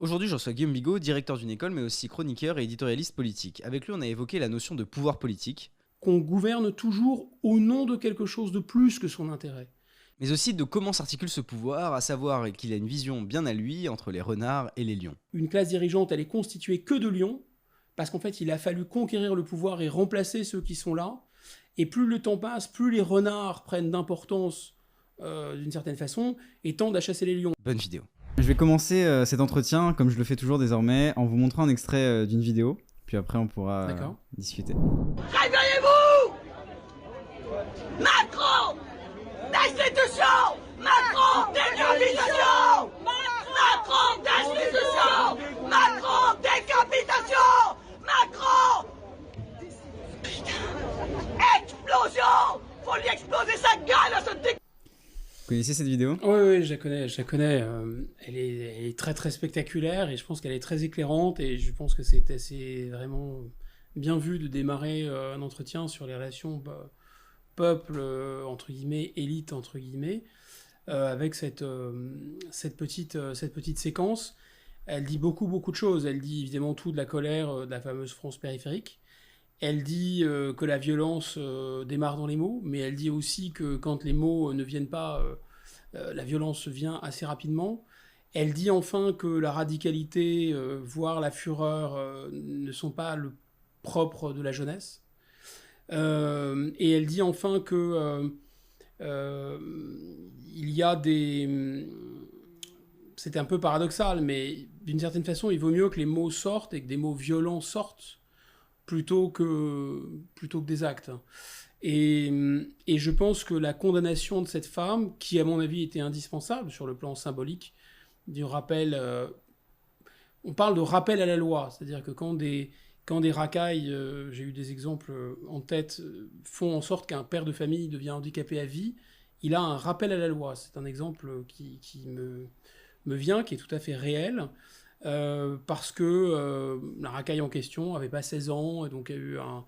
Aujourd'hui, je reçois Guillaume Bigot, directeur d'une école, mais aussi chroniqueur et éditorialiste politique. Avec lui, on a évoqué la notion de pouvoir politique, Qu'on gouverne toujours au nom de quelque chose de plus que son intérêt. mais aussi de comment s'articule ce pouvoir, à savoir qu'il a une vision bien à lui entre les renards et les lions. Une classe dirigeante, elle est constituée que de lions, parce qu'en fait, il a fallu conquérir le pouvoir et remplacer ceux qui sont là. Et plus le temps passe, plus les renards prennent d'importance d'une certaine façon et tendent à chasser les lions. Bonne vidéo. Je vais commencer cet entretien, comme je le fais toujours désormais, en vous montrant un extrait d'une vidéo. Puis après, on pourra D'accord. discuter. Réveillez-vous! Macron! Destitution! Macron! Décapitation! Macron! Destitution! Macron! Décapitation! Macron! Putain! Explosion! Faut lui exploser sa gueule à ce dé... Vous connaissez cette vidéo? Oui, je la connais. Elle est très très spectaculaire et je pense qu'elle est très éclairante et je pense que c'est assez vraiment bien vu de démarrer un entretien sur les relations peuple, entre guillemets, élite, entre guillemets, avec cette petite séquence. Elle dit beaucoup de choses. Elle dit évidemment tout de la colère de la fameuse France périphérique. Elle dit que la violence démarre dans les mots, mais elle dit aussi que quand les mots ne viennent pas, la violence vient assez rapidement. Elle dit enfin que la radicalité, voire la fureur, ne sont pas le propre de la jeunesse. Et elle dit enfin que il y a des... C'est un peu paradoxal, mais d'une certaine façon, il vaut mieux que les mots sortent et que des mots violents sortent plutôt que des actes. Et, et je pense que la condamnation de cette femme, qui à mon avis était indispensable sur le plan symbolique, du rappel... on parle de rappel à la loi, c'est-à-dire que quand des racailles, j'ai eu des exemples en tête, font en sorte qu'un père de famille devient handicapé à vie, il a un rappel à la loi. C'est un exemple qui me vient, qui est tout à fait réel, parce que la racaille en question n'avait pas 16 ans, et donc il y a eu un...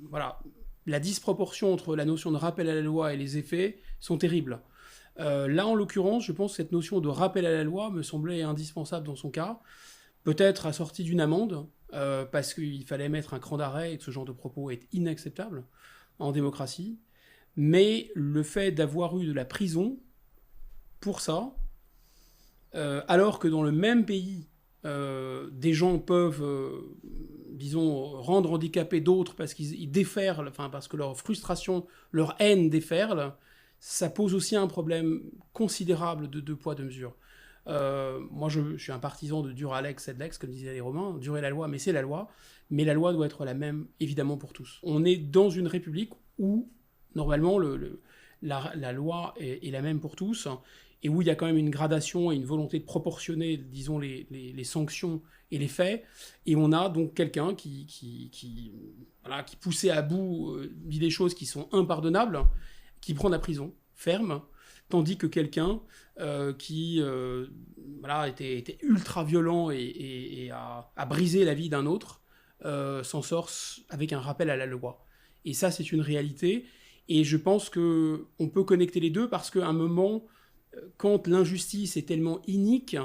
voilà. La disproportion entre la notion de rappel à la loi et les effets sont terribles. Là, en l'occurrence, je pense que cette notion de rappel à la loi me semblait indispensable dans son cas, peut-être assortie d'une amende, parce qu'il fallait mettre un cran d'arrêt et que ce genre de propos est inacceptable en démocratie, mais le fait d'avoir eu de la prison pour ça, alors que dans le même pays, des gens peuvent, disons, rendre handicapés d'autres parce qu'ils déferlent, enfin parce que leur frustration, leur haine déferle, ça pose aussi un problème considérable de deux poids, deux mesures. Moi, je suis un partisan de dur Alex, sed lex, comme disaient les Romains, durer la loi, mais c'est la loi. Mais la loi doit être la même, évidemment, pour tous. On est dans une république où, normalement, la loi est la même pour tous, et où il y a quand même une gradation et une volonté de proportionner, disons, les sanctions et les faits. Et on a donc quelqu'un qui poussé à bout, dit des choses qui sont impardonnables, qui prend la prison ferme, tandis que quelqu'un qui était ultra violent et a brisé la vie d'un autre s'en sort avec un rappel à la loi. Et ça, c'est une réalité. Et je pense qu'on peut connecter les deux parce qu'à un moment, quand l'injustice est tellement inique,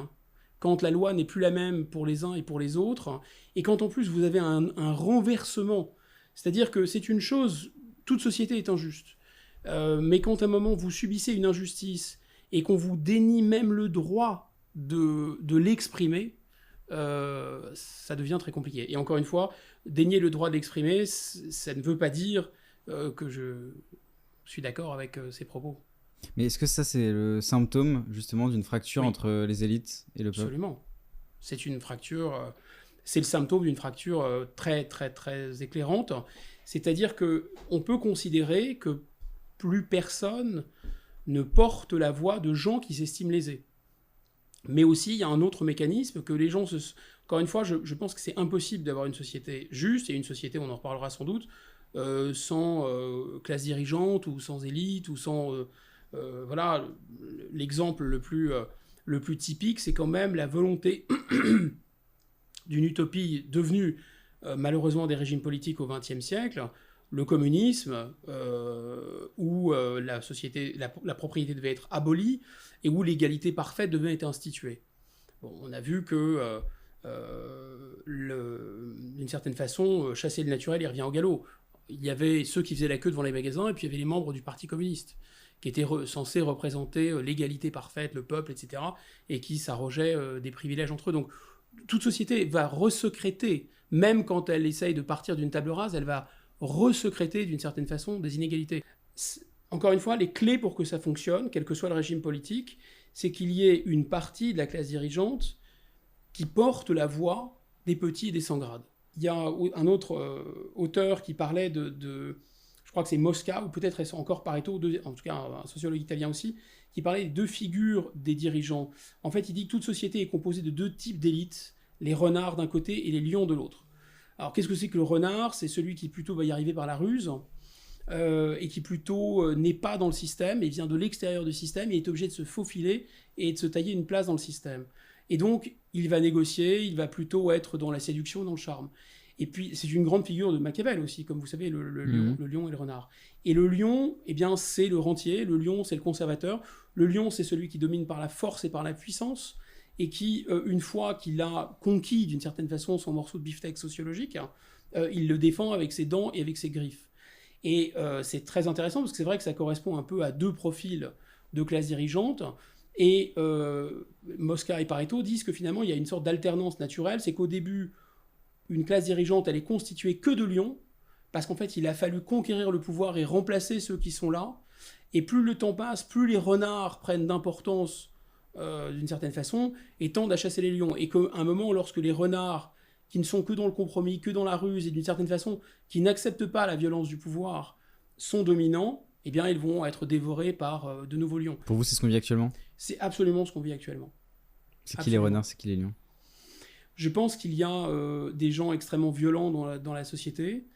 quand la loi n'est plus la même pour les uns et pour les autres, et quand en plus vous avez un renversement, c'est-à-dire que c'est une chose, toute société est injuste, mais quand à un moment vous subissez une injustice et qu'on vous dénie même le droit de l'exprimer, ça devient très compliqué. Et encore une fois, dénier le droit de l'exprimer, ça ne veut pas dire que je suis d'accord avec ces propos. Mais est-ce que ça, c'est le symptôme, justement, d'une fracture Oui. entre les élites et le peuple? Absolument. C'est une fracture, c'est le symptôme d'une fracture très éclairante. C'est-à-dire qu'on peut considérer que plus personne ne porte la voix de gens qui s'estiment lésés. Mais aussi, il y a un autre mécanisme que les gens se... Encore une fois, je pense que c'est impossible d'avoir une société juste, et une société, on en reparlera sans doute, sans classe dirigeante, ou sans élite, ou sans... voilà, l'exemple le plus typique, c'est quand même la volonté d'une utopie devenue malheureusement des régimes politiques au XXe siècle, le communisme, où la propriété devait être abolie et où l'égalité parfaite devait être instituée. Bon, on a vu que, d'une certaine façon, chasser le naturel, il revient au galop. Il y avait ceux qui faisaient la queue devant les magasins, et puis il y avait les membres du Parti communiste, qui étaient censés représenter l'égalité parfaite, le peuple, etc., et qui s'arrogeaient des privilèges entre eux. Donc, toute société va resecréter, même quand elle essaye de partir d'une table rase, elle va resecréter d'une certaine façon des inégalités. Encore une fois, les clés pour que ça fonctionne, quel que soit le régime politique, c'est qu'il y ait une partie de la classe dirigeante qui porte la voix des petits et des sans-grades. Il y a un autre auteur qui parlait je crois que c'est Mosca, ou peut-être encore Pareto, en tout cas un sociologue italien aussi, qui parlait des deux figures des dirigeants. En fait, il dit que toute société est composée de deux types d'élites, les renards d'un côté et les lions de l'autre. Alors, qu'est-ce que c'est que le renard ? C'est celui qui plutôt va y arriver par la ruse, et qui plutôt n'est pas dans le système, et vient de l'extérieur du système, et est obligé de se faufiler et de se tailler une place dans le système. Et donc, il va négocier, il va plutôt être dans la séduction, dans le charme. Et puis, c'est une grande figure de Machiavel aussi, comme vous savez, le lion et le renard. Et le lion, eh bien, c'est le rentier, le lion, c'est le conservateur. Le lion, c'est celui qui domine par la force et par la puissance, et qui, une fois qu'il a conquis, d'une certaine façon, son morceau de beefsteak sociologique, il le défend avec ses dents et avec ses griffes. Et c'est très intéressant, parce que c'est vrai que ça correspond un peu à deux profils de classe dirigeante. Et Mosca et Pareto disent que finalement, il y a une sorte d'alternance naturelle, c'est qu'au début, une classe dirigeante, elle est constituée que de lions, parce qu'en fait, il a fallu conquérir le pouvoir et remplacer ceux qui sont là. Et plus le temps passe, plus les renards prennent d'importance d'une certaine façon et tendent à chasser les lions. Et qu'à un moment, lorsque les renards, qui ne sont que dans le compromis, que dans la ruse, et d'une certaine façon, qui n'acceptent pas la violence du pouvoir, sont dominants, eh bien, ils vont être dévorés par de nouveaux lions. Pour vous, c'est ce qu'on vit actuellement ? C'est absolument ce qu'on vit actuellement. C'est qui les renards, c'est qui les lions ? Je pense qu'il y a des gens extrêmement violents dans la société,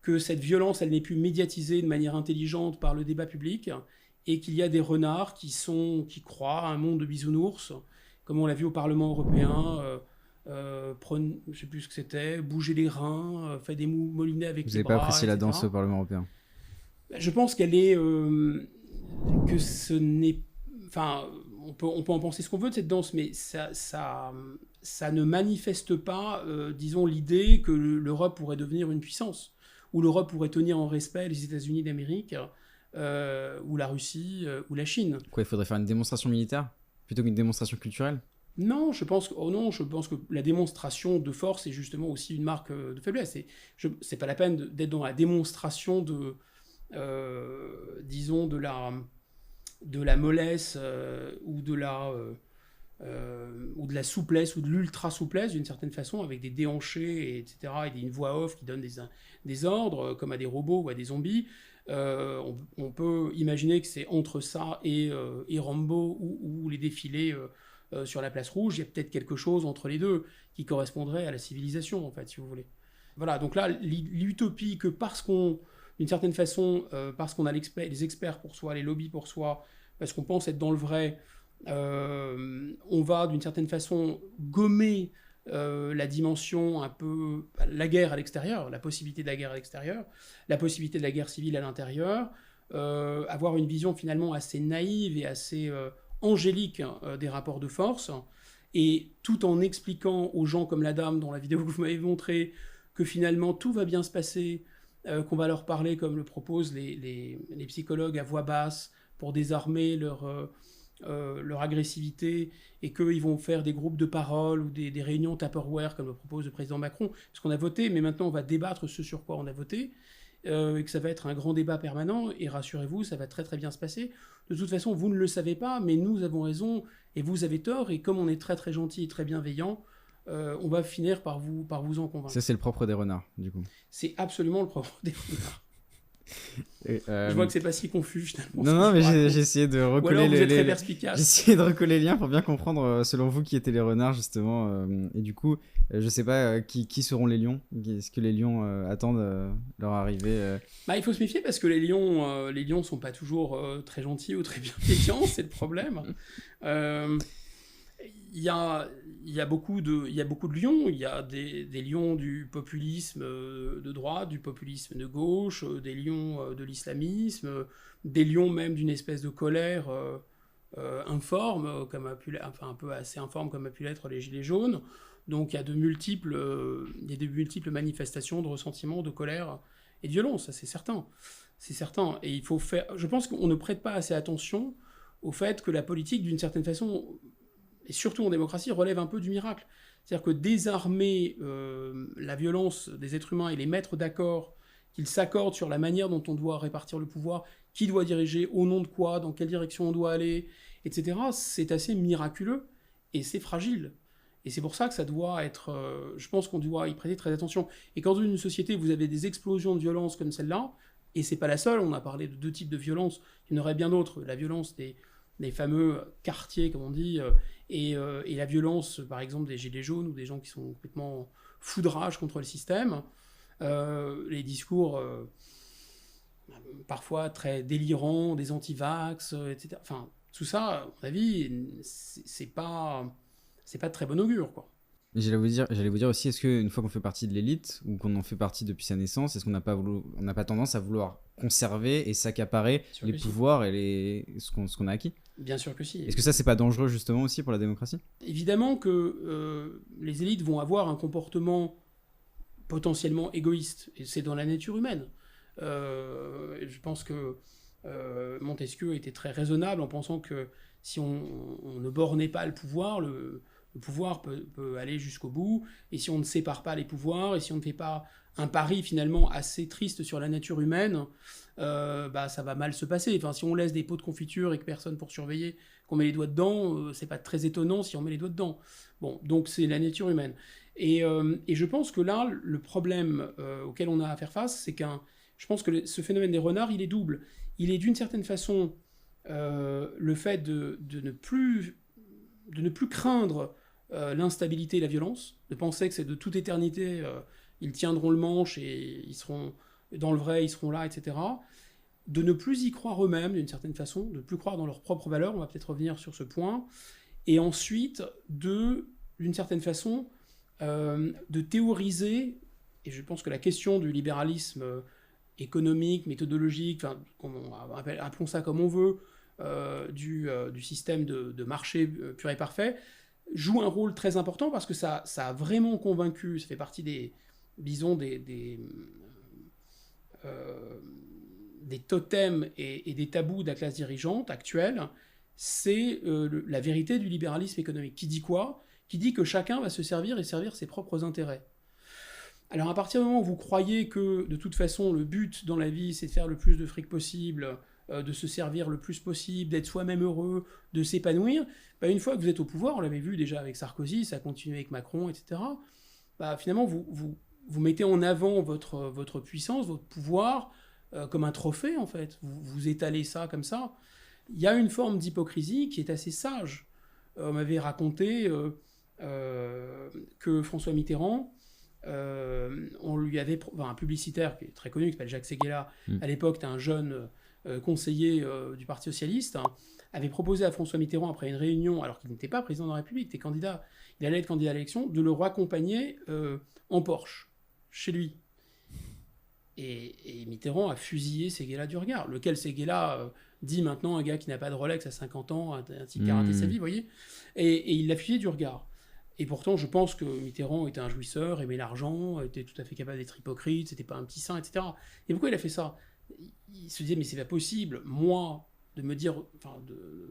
que cette violence, elle n'est plus médiatisée de manière intelligente par le débat public, et qu'il y a des renards qui croient à un monde de bisounours, comme on l'a vu au Parlement européen, je ne sais plus ce que c'était, bouger les reins, faire des moulinets avec les bras. Vous n'avez pas apprécié la etc. danse au Parlement européen ? Je pense qu'elle est... que ce n'est... Enfin, on peut en penser ce qu'on veut de cette danse, mais ça ne manifeste pas, disons, l'idée que l'Europe pourrait devenir une puissance, ou l'Europe pourrait tenir en respect les États-Unis d'Amérique, ou la Russie, ou la Chine. Quoi, il faudrait faire une démonstration militaire plutôt qu'une démonstration culturelle ? Non, je pense que la démonstration de force est justement aussi une marque de faiblesse. C'est pas la peine d'être dans la démonstration disons, de la mollesse ou de la souplesse ou de l'ultra-souplesse d'une certaine façon, avec des déhanchés, etc., et une voix off qui donne des ordres, comme à des robots ou à des zombies. On peut imaginer que c'est entre ça et Rambo ou les défilés sur la place rouge. Il y a peut-être quelque chose entre les deux qui correspondrait à la civilisation, en fait, si vous voulez. Voilà, donc là, l'utopie que d'une certaine façon, parce qu'on a les experts pour soi, les lobbies pour soi, parce qu'on pense être dans le vrai, on va d'une certaine façon gommer la dimension un peu, la guerre à l'extérieur, la possibilité de la guerre à l'extérieur, la possibilité de la guerre civile à l'intérieur, avoir une vision finalement assez naïve et assez angélique des rapports de force, et tout en expliquant aux gens comme la dame dans la vidéo que vous m'avez montrée que finalement tout va bien se passer, qu'on va leur parler comme le proposent les psychologues à voix basse pour désarmer leur agressivité, et qu'ils vont faire des groupes de parole ou des réunions Tupperware comme le propose le président Macron, parce qu'on a voté, mais maintenant on va débattre ce sur quoi on a voté, et que ça va être un grand débat permanent, et rassurez-vous, ça va très très bien se passer. De toute façon, vous ne le savez pas, mais nous avons raison, et vous avez tort, et comme on est très très gentil et très bienveillant, on va finir par vous en convaincre. Ça, c'est le propre des renards, du coup. C'est absolument le propre des renards. Je vois que c'est pas si confus finalement. Non, mais j'ai essayé de recoller Ou alors vous êtes très perspicace. J'ai essayé de recoller les liens pour bien comprendre, selon vous, qui étaient les renards, justement. Et du coup, je sais pas qui seront les lions. Est-ce que les lions attendent leur arrivée Il faut se méfier, parce que les lions sont pas toujours très gentils ou très bienveillants, c'est le problème. Il y a beaucoup de lions. Il y a des lions du populisme de droite, du populisme de gauche, des lions de l'islamisme, des lions même d'une espèce de colère informe, un peu assez informe comme a pu l'être les Gilets jaunes. Donc il y a de multiples manifestations de ressentiment, de colère et de violence, ça c'est certain. C'est certain. Et je pense qu'on ne prête pas assez attention au fait que la politique, d'une certaine façon, et surtout en démocratie, relève un peu du miracle. C'est-à-dire que désarmer la violence des êtres humains et les mettre d'accord, qu'ils s'accordent sur la manière dont on doit répartir le pouvoir, qui doit diriger, au nom de quoi, dans quelle direction on doit aller, etc., c'est assez miraculeux et c'est fragile. Et c'est pour ça que ça doit être... je pense qu'on doit y prêter très attention. Et quand dans une société, vous avez des explosions de violence comme celle-là, et c'est pas la seule, on a parlé de 2 types de violence, il y en aurait bien d'autres. La violence des fameux quartiers, comme on dit, et la violence, par exemple, des gilets jaunes ou des gens qui sont complètement foudrage contre le système. Les discours parfois très délirants, des anti-vax, etc. Enfin, tout ça, à mon avis, c'est pas de très bon augure, quoi. Et j'allais vous dire aussi, est-ce qu'une fois qu'on fait partie de l'élite, ou qu'on en fait partie depuis sa naissance, est-ce qu'on n'a pas tendance à vouloir conserver et s'accaparer les pouvoirs et ce qu'on a acquis ? Bien sûr que si. Est-ce que ça, c'est pas dangereux justement aussi pour la démocratie ? Évidemment que les élites vont avoir un comportement potentiellement égoïste, et c'est dans la nature humaine. Je pense que Montesquieu était très raisonnable en pensant que si on ne bornait pas le pouvoir, le pouvoir peut aller jusqu'au bout, et si on ne sépare pas les pouvoirs, et si on ne fait pas un pari finalement assez triste sur la nature humaine, ça va mal se passer. Enfin, si on laisse des pots de confiture et que personne pour surveiller, qu'on met les doigts dedans, c'est pas très étonnant si on met les doigts dedans. Bon, donc c'est la nature humaine. Et je pense que là, le problème auquel on a à faire face, c'est je pense que ce phénomène des renards, il est double. Il est d'une certaine façon le fait de ne plus craindre l'instabilité et la violence, de penser que c'est de toute éternité, ils tiendront le manche et ils seront dans le vrai, ils seront là, etc. De ne plus y croire eux-mêmes, d'une certaine façon, de ne plus croire dans leurs propres valeurs, on va peut-être revenir sur ce point, et ensuite d'une certaine façon, de théoriser, et je pense que la question du libéralisme économique, méthodologique, appelons ça comme on veut, du système de marché pur et parfait, joue un rôle très important parce que ça a vraiment convaincu, ça fait partie des totems et des tabous de la classe dirigeante actuelle, c'est la vérité du libéralisme économique. Qui dit quoi ? Qui dit que chacun va se servir et servir ses propres intérêts. Alors à partir du moment où vous croyez que de toute façon le but dans la vie c'est de faire le plus de fric possible, de se servir le plus possible, d'être soi-même heureux, de s'épanouir, une fois que vous êtes au pouvoir, on l'avait vu déjà avec Sarkozy, ça continue avec Macron, etc., finalement vous mettez en avant votre puissance, votre pouvoir, comme un trophée en fait, vous étalez ça comme ça. Il y a une forme d'hypocrisie qui est assez sage. On m'avait raconté que François Mitterrand, on lui avait un publicitaire qui est très connu, qui s'appelle Jacques Séguéla, à l'époque était un jeune conseiller du Parti Socialiste, avait proposé à François Mitterrand, après une réunion, alors qu'il n'était pas président de la République, il allait être candidat à l'élection, de le raccompagner en Porsche, chez lui. Et Mitterrand a fusillé Séguéla du regard, lequel Séguéla dit maintenant un gars qui n'a pas de Rolex à 50 ans, un type qui a raté sa vie, vous voyez, et il l'a fusillé du regard. Et pourtant, je pense que Mitterrand était un jouisseur, aimait l'argent, était tout à fait capable d'être hypocrite, c'était pas un petit saint, etc. Et pourquoi il a fait ça ? Il se disait, mais c'est pas possible, moi, de me dire,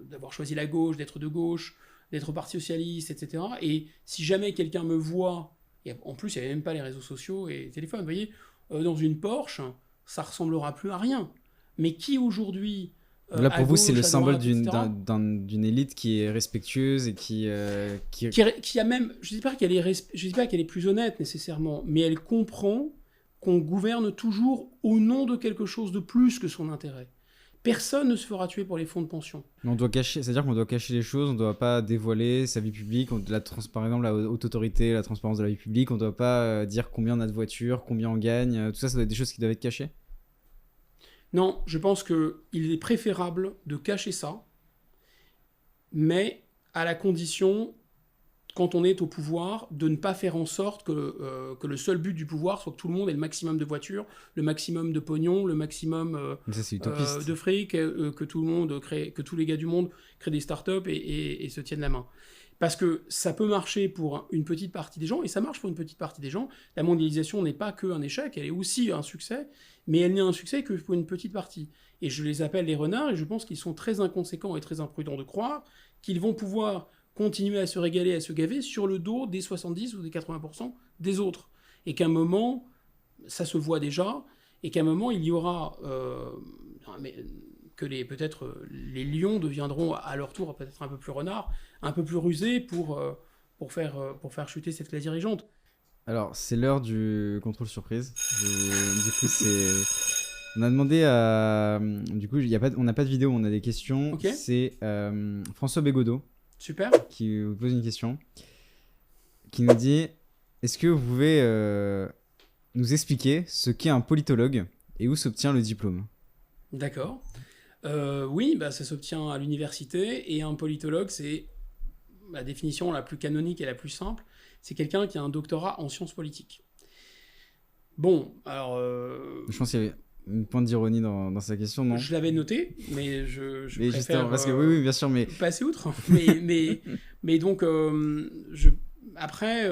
d'avoir choisi la gauche, d'être de gauche, d'être parti socialiste, etc. Et si jamais quelqu'un me voit, et en plus, il n'y avait même pas les réseaux sociaux et les téléphones, vous voyez, dans une Porsche, ça ressemblera plus à rien. Mais qui aujourd'hui... Là, pour vous, gauche, c'est le symbole droite, d'une élite qui est respectueuse et qui a même... Je ne dis pas qu'elle est plus honnête, nécessairement, mais elle comprend qu'on gouverne toujours au nom de quelque chose de plus que son intérêt. Personne ne se fera tuer pour les fonds de pension. On doit cacher, c'est-à-dire qu'on doit cacher les choses, on ne doit pas dévoiler sa vie publique, par exemple la haute autorité, la transparence de la vie publique, on ne doit pas dire combien on a de voitures, combien on gagne, tout ça, ça doit être des choses qui doivent être cachées. Non, je pense qu'il est préférable de cacher ça, mais à la condition quand on est au pouvoir, de ne pas faire en sorte que le seul but du pouvoir soit que tout le monde ait le maximum de voitures, le maximum de pognon, le maximum Mais ça, c'est utopiste. de fric, que tout le monde crée, que tous les gars du monde créent des startups et se tiennent la main. Parce que ça peut marcher pour une petite partie des gens, et ça marche pour une petite partie des gens. La mondialisation n'est pas qu'un échec, elle est aussi un succès, mais elle n'est un succès que pour une petite partie. Et je les appelle les renards, et je pense qu'ils sont très inconséquents et très imprudents de croire qu'ils vont pouvoir continuer à se régaler, à se gaver sur le dos des 70 ou des 80% des autres. Et qu'à un moment, ça se voit déjà, et qu'à un moment, il y aura... que peut-être les lions deviendront à leur tour peut-être un peu plus renards, un peu plus rusés pour faire chuter cette classe dirigeante. Alors, c'est l'heure du contrôle surprise. Du coup, on a demandé à... Du coup, on n'a pas de vidéo, on a des questions. Ok. C'est François Bégodeau Super. qui vous pose une question, qui nous dit: est-ce que vous pouvez nous expliquer ce qu'est un politologue et où s'obtient le diplôme? D'accord. Oui, ça s'obtient à l'université, et un politologue, c'est la définition la plus canonique et la plus simple, c'est quelqu'un qui a un doctorat en sciences politiques. Bon, alors... Je pense qu'il y avait une pointe d'ironie dans sa question, non? Je l'avais noté, mais je Mais préfère justement, parce que oui, bien sûr, mais passer outre. mais donc, après,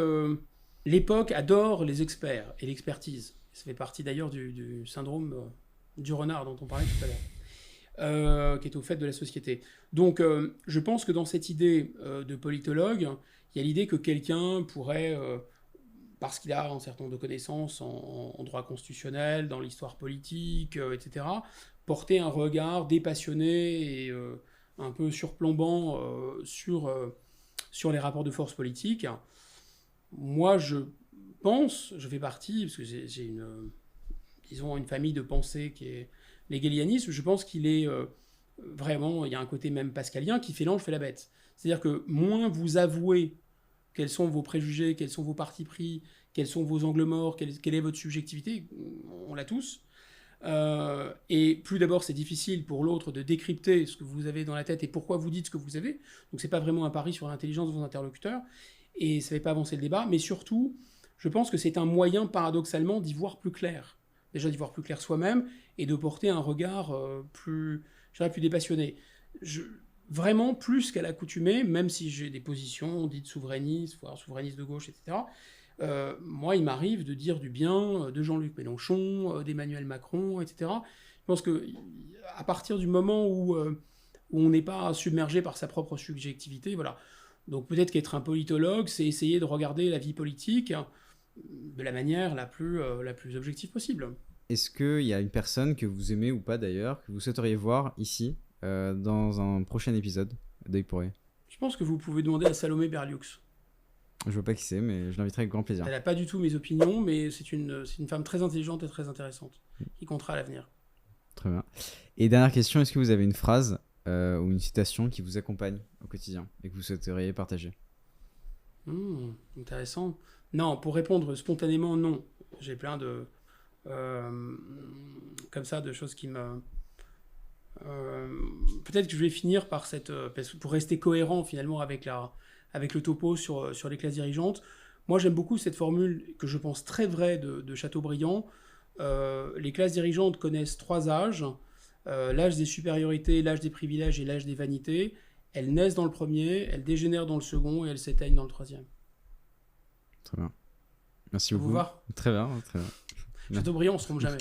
l'époque adore les experts et l'expertise. Ça fait partie d'ailleurs du syndrome du renard dont on parlait tout à l'heure, qui est au fait de la société. Donc, je pense que dans cette idée de politologue, il y a l'idée que quelqu'un pourrait, parce qu'il a un certain nombre de connaissances en droit constitutionnel, dans l'histoire politique, etc., porter un regard dépassionné et un peu surplombant sur les rapports de force politiques. Moi, je fais partie, parce que j'ai une famille de pensée qui est l'hégélianisme, je pense qu'il est vraiment, il y a un côté même pascalien qui fait l'ange, fait la bête. C'est-à-dire que moins vous avouez quels sont vos préjugés, quels sont vos partis pris, quels sont vos angles morts, quelle est votre subjectivité, on l'a tous. Et plus d'abord, c'est difficile pour l'autre de décrypter ce que vous avez dans la tête et pourquoi vous dites ce que vous avez. Donc c'est pas vraiment un pari sur l'intelligence de vos interlocuteurs, et ça ne fait pas avancer le débat, mais surtout, je pense que c'est un moyen, paradoxalement, d'y voir plus clair. Déjà d'y voir plus clair soi-même, et de porter un regard plus dépassionné. Vraiment plus qu'à l'accoutumée, même si j'ai des positions dites souverainistes, voire souverainistes de gauche, etc., moi, il m'arrive de dire du bien de Jean-Luc Mélenchon, d'Emmanuel Macron, etc. Je pense qu'à partir du moment où on n'est pas submergé par sa propre subjectivité, voilà. Donc peut-être qu'être un politologue, c'est essayer de regarder la vie politique de la manière la plus objective possible. est-ce qu'il y a une personne que vous aimez ou pas d'ailleurs, que vous souhaiteriez voir ici dans un prochain épisode d'Œil pour Œil? Je pense que vous pouvez demander à Salomé Berlioux. Je vois pas qui c'est, mais je l'inviterai avec grand plaisir. Elle n'a pas du tout mes opinions, mais c'est une femme très intelligente et très intéressante, qui comptera à l'avenir. Très bien. Et dernière question, est-ce que vous avez une phrase ou une citation qui vous accompagne au quotidien et que vous souhaiteriez partager? Intéressant. Non, pour répondre spontanément, non. J'ai plein de... comme ça, de choses qui me... peut-être que je vais finir par cette... pour rester cohérent finalement avec le topo sur les classes dirigeantes. Moi, j'aime beaucoup cette formule que je pense très vraie de Chateaubriand. Les classes dirigeantes connaissent 3 âges. L'âge des supériorités, l'âge des privilèges et l'âge des vanités. Elles naissent dans le premier, elles dégénèrent dans le second et elles s'éteignent dans le troisième. Très bien. Merci Ça beaucoup. vous va ? Très bien, très bien. Chateaubriand, on se trompe jamais.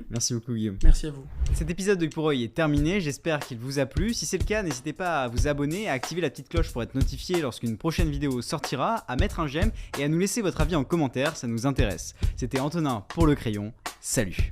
Merci beaucoup, Guillaume. Merci à vous. Cet épisode d'Œil pour Œil est terminé, j'espère qu'il vous a plu. Si c'est le cas, n'hésitez pas à vous abonner, à activer la petite cloche pour être notifié lorsqu'une prochaine vidéo sortira, à mettre un j'aime et à nous laisser votre avis en commentaire, ça nous intéresse. C'était Antonin pour Le Crayon, salut.